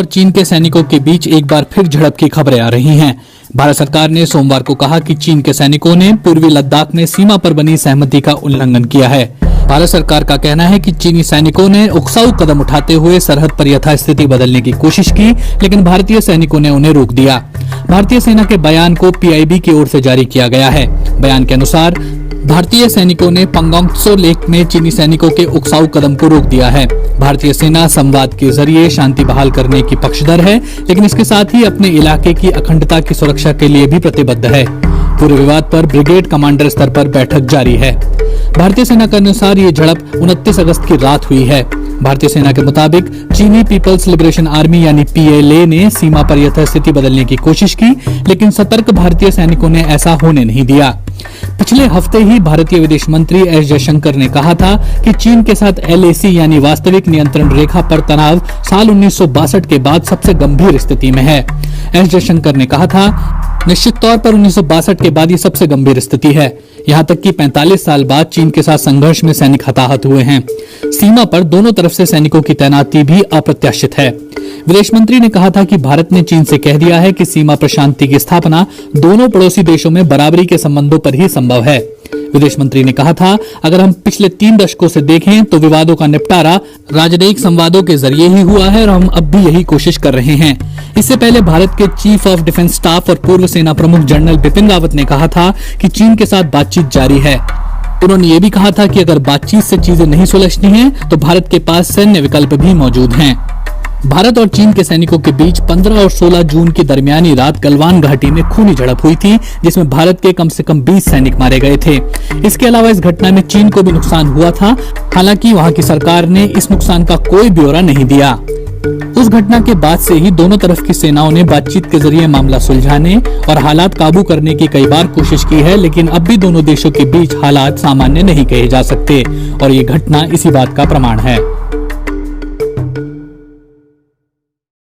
और चीन के सैनिकों के बीच एक बार फिर झड़प की खबरें आ रही हैं। भारत सरकार ने सोमवार को कहा कि चीन के सैनिकों ने पूर्वी लद्दाख में सीमा पर बनी सहमति का उल्लंघन किया है। भारत सरकार का कहना है कि चीनी सैनिकों ने उकसाऊ कदम उठाते हुए सरहद पर यथास्थिति बदलने की कोशिश की, लेकिन भारतीय सैनिकों ने उन्हें रोक दिया। भारतीय सेना के बयान को पीआईबी की ओर से जारी किया गया है। बयान के अनुसार भारतीय सैनिकों ने पंगोंग त्सो लेक में चीनी सैनिकों के उकसाऊ कदम को रोक दिया है। भारतीय सेना संवाद के जरिए शांति बहाल करने की पक्षधर है, लेकिन इसके साथ ही अपने इलाके की अखंडता की सुरक्षा के लिए भी प्रतिबद्ध है। पूरे विवाद पर ब्रिगेड कमांडर स्तर पर बैठक जारी है। भारतीय सेना के अनुसार ये झड़प 29 अगस्त की रात हुई है। भारतीय सेना के मुताबिक चीनी पीपल्स लिबरेशन आर्मी यानी पीएलए ने सीमा पर यथास्थिति बदलने की कोशिश की, लेकिन सतर्क भारतीय सैनिकों ने ऐसा होने नहीं दिया। पिछले हफ्ते ही भारतीय विदेश मंत्री एस जयशंकर ने कहा था कि चीन के साथ एलएसी यानी वास्तविक नियंत्रण रेखा पर तनाव साल 1962 के बाद सबसे गंभीर स्थिति में है। एस जयशंकर ने कहा था, निश्चित तौर पर 1962 के बाद ये सबसे गंभीर स्थिति है। यहाँ तक कि 45 साल बाद चीन के साथ संघर्ष में सैनिक हताहत हुए हैं। सीमा पर दोनों तरफ से सैनिकों की तैनाती भी अप्रत्याशित है। विदेश मंत्री ने कहा था कि भारत ने चीन से कह दिया है कि सीमा पर शांति की स्थापना दोनों पड़ोसी देशों में बराबरी के संबंधों पर ही संभव है। विदेश मंत्री ने कहा था, अगर हम पिछले 3 दशकों से देखें तो विवादों का निपटारा राजनयिक संवादों के जरिए ही हुआ है और हम अब भी यही कोशिश कर रहे हैं। इससे पहले भारत के चीफ ऑफ डिफेंस स्टाफ और पूर्व सेना प्रमुख जनरल बिपिन रावत ने कहा था कि चीन के साथ बातचीत जारी है। उन्होंने ये भी कहा था कि अगर बातचीत से चीजें नहीं सुलझती हैं, तो भारत के पास सैन्य विकल्प भी मौजूद हैं। भारत और चीन के सैनिकों के बीच 15 और 16 जून की दरमियानी रात गलवान घाटी में खूनी झड़प हुई थी, जिसमें भारत के कम से कम 20 सैनिक मारे गए थे। इसके अलावा इस घटना में चीन को भी नुकसान हुआ था, हालांकि वहां की सरकार ने इस नुकसान का कोई ब्यौरा नहीं दिया। उस घटना के बाद से ही दोनों तरफ की सेनाओं ने बातचीत के जरिए मामला सुलझाने और हालात काबू करने की कई बार कोशिश की है, लेकिन अब भी दोनों देशों के बीच हालात सामान्य नहीं कहे जा सकते और ये घटना इसी बात का प्रमाण है।